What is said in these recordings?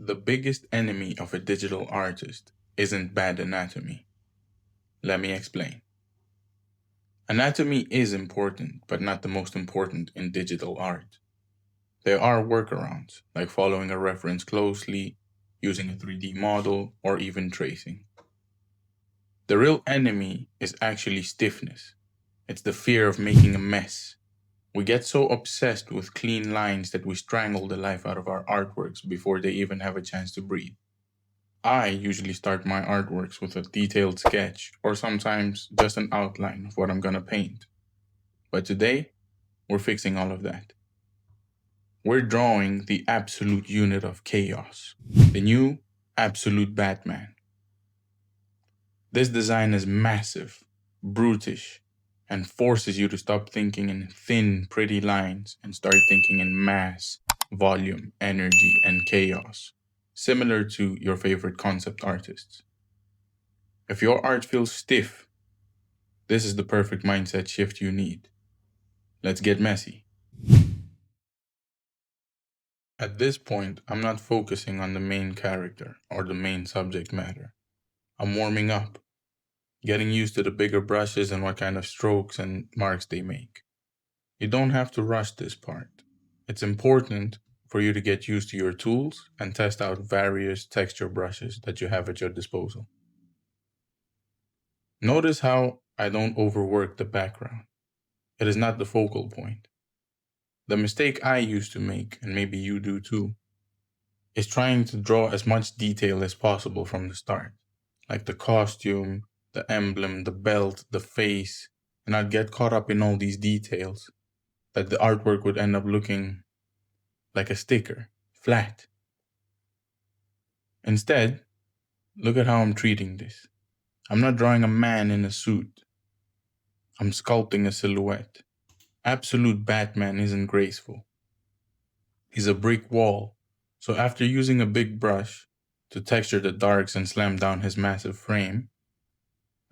The biggest enemy of a digital artist isn't bad anatomy. Let me explain. Anatomy is important, but not the most important in digital art. There are workarounds, like following a reference closely, using a 3D model, or even tracing. The real enemy is actually stiffness. It's the fear of making a mess. We get so obsessed with clean lines that we strangle the life out of our artworks before they even have a chance to breathe. I usually start my artworks with a detailed sketch or sometimes just an outline of what I'm gonna paint. But today, we're fixing all of that. We're drawing the absolute unit of chaos, the new absolute Batman. This design is massive, brutish, and forces you to stop thinking in thin, pretty lines and start thinking in mass, volume, energy, and chaos, similar to your favorite concept artists. If your art feels stiff, this is the perfect mindset shift you need. Let's get messy. At this point, I'm not focusing on the main character or the main subject matter. I'm warming up, getting used to the bigger brushes and what kind of strokes and marks they make. You don't have to rush this part. It's important for you to get used to your tools and test out various texture brushes that you have at your disposal. Notice how I don't overwork the background. It is not the focal point. The mistake I used to make, and maybe you do too, is trying to draw as much detail as possible from the start, like the costume, the emblem, the belt, the face, and I'd get caught up in all these details that the artwork would end up looking like a sticker, flat. Instead, look at how I'm treating this. I'm not drawing a man in a suit. I'm sculpting a silhouette. Absolute Batman isn't graceful. He's a brick wall. So after using a big brush to texture the darks and slam down his massive frame,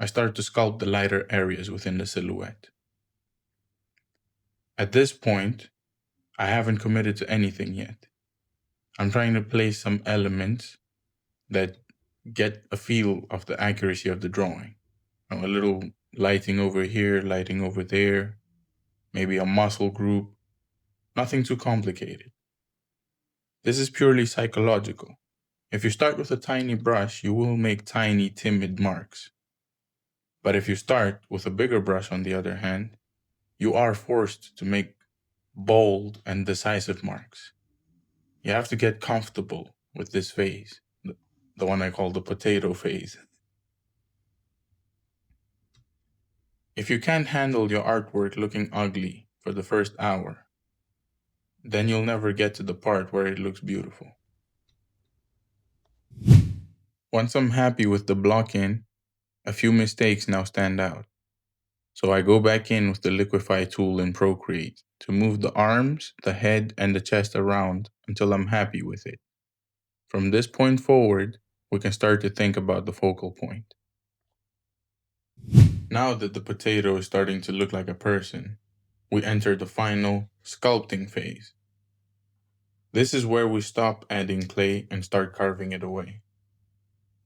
I start to sculpt the lighter areas within the silhouette. At this point, I haven't committed to anything yet. I'm trying to place some elements that get a feel of the accuracy of the drawing. A little lighting over here, lighting over there, maybe a muscle group, nothing too complicated. This is purely psychological. If you start with a tiny brush, you will make tiny, timid marks. But if you start with a bigger brush, on the other hand, you are forced to make bold and decisive marks. You have to get comfortable with this phase, the one I call the potato phase. If you can't handle your artwork looking ugly for the first hour, then you'll never get to the part where it looks beautiful. Once I'm happy with the block in, a few mistakes now stand out. So I go back in with the liquify tool in Procreate to move the arms, the head, and the chest around until I'm happy with it. From this point forward, we can start to think about the focal point. Now that the potato is starting to look like a person, we enter the final sculpting phase. This is where we stop adding clay and start carving it away.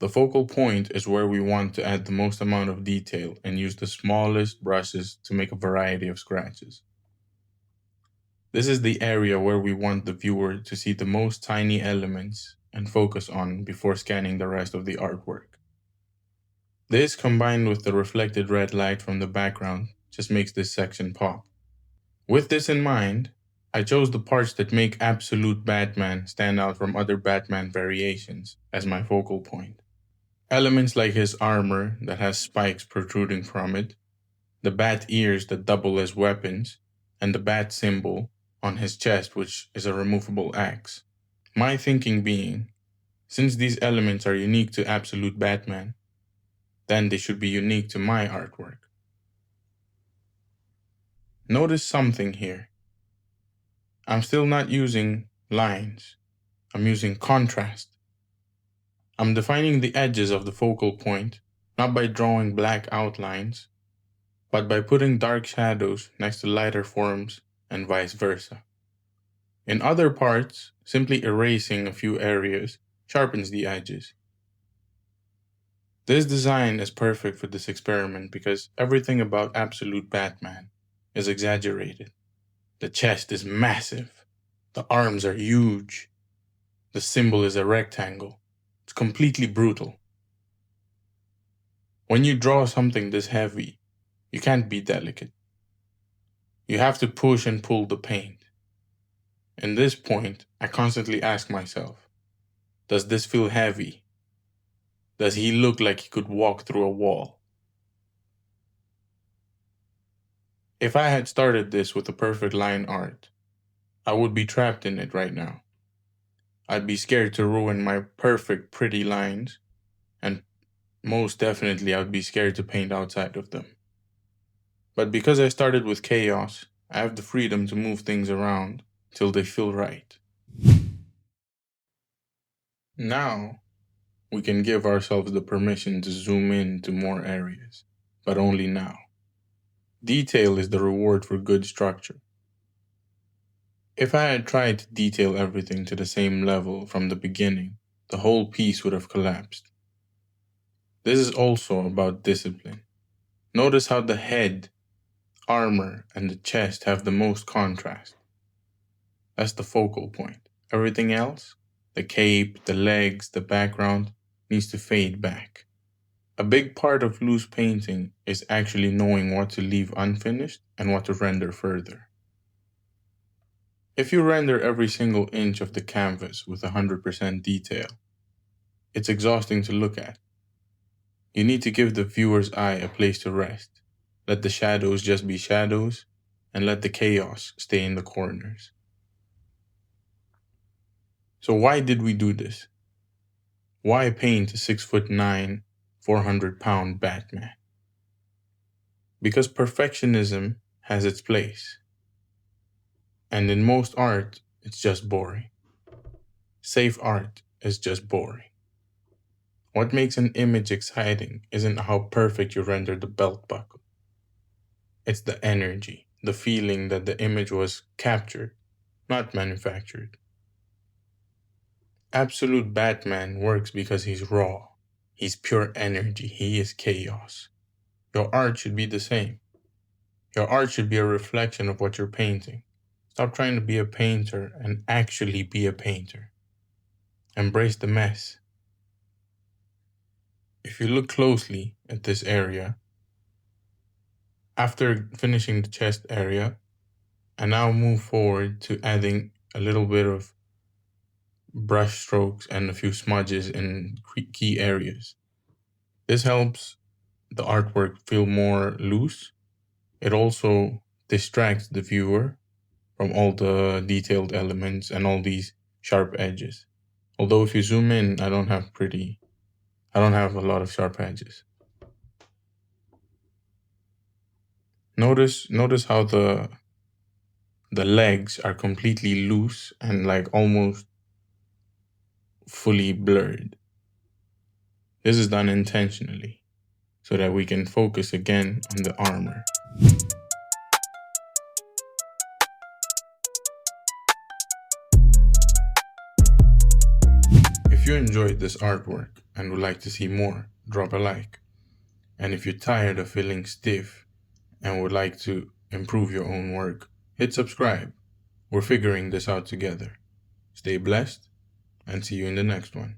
The focal point is where we want to add the most amount of detail and use the smallest brushes to make a variety of scratches. This is the area where we want the viewer to see the most tiny elements and focus on before scanning the rest of the artwork. This, combined with the reflected red light from the background, just makes this section pop. With this in mind, I chose the parts that make absolute Batman stand out from other Batman variations as my focal point. Elements like his armor that has spikes protruding from it, the bat ears that double as weapons, and the bat symbol on his chest, which is a removable axe. My thinking being, since these elements are unique to absolute Batman, then they should be unique to my artwork. Notice something here. I'm still not using lines. I'm using contrast. I'm defining the edges of the focal point, not by drawing black outlines, but by putting dark shadows next to lighter forms and vice versa. In other parts, simply erasing a few areas sharpens the edges. This design is perfect for this experiment because everything about Absolute Batman is exaggerated. The chest is massive, the arms are huge, the symbol is a rectangle. It's completely brutal. When you draw something this heavy, you can't be delicate. You have to push and pull the paint. In this point, I constantly ask myself, does this feel heavy? Does he look like he could walk through a wall? If I had started this with a perfect line art, I would be trapped in it right now. I'd be scared to ruin my perfect, pretty lines, and most definitely I'd be scared to paint outside of them. But because I started with chaos, I have the freedom to move things around till they feel right. Now, we can give ourselves the permission to zoom in to more areas, but only now. Detail is the reward for good structure. If I had tried to detail everything to the same level from the beginning, the whole piece would have collapsed. This is also about discipline. Notice how the head, armor, and the chest have the most contrast. That's the focal point. Everything else, the cape, the legs, the background, needs to fade back. A big part of loose painting is actually knowing what to leave unfinished and what to render further. If you render every single inch of the canvas with 100% detail, it's exhausting to look at. You need to give the viewer's eye a place to rest. Let the shadows just be shadows, and let the chaos stay in the corners. So why did we do this? Why paint a 6'9", 400-pound Batman? Because perfectionism has its place. And in most art, it's just boring. Safe art is just boring. What makes an image exciting isn't how perfect you render the belt buckle. It's the energy, the feeling that the image was captured, not manufactured. Absolute Batman works because he's raw. He's pure energy. He is chaos. Your art should be the same. Your art should be a reflection of what you're painting. Stop trying to be a painter and actually be a painter. Embrace the mess. If you look closely at this area, after finishing the chest area, I now move forward to adding a little bit of brush strokes and a few smudges in key areas. This helps the artwork feel more loose. It also distracts the viewer from all the detailed elements and all these sharp edges. Although if you zoom in, I don't have a lot of sharp edges. Notice how the legs are completely loose and like almost fully blurred. This is done intentionally so that we can focus again on the armor. If you enjoyed this artwork and would like to see more, drop a like. And if you're tired of feeling stiff and would like to improve your own work, hit subscribe. We're figuring this out together. Stay blessed and see you in the next one.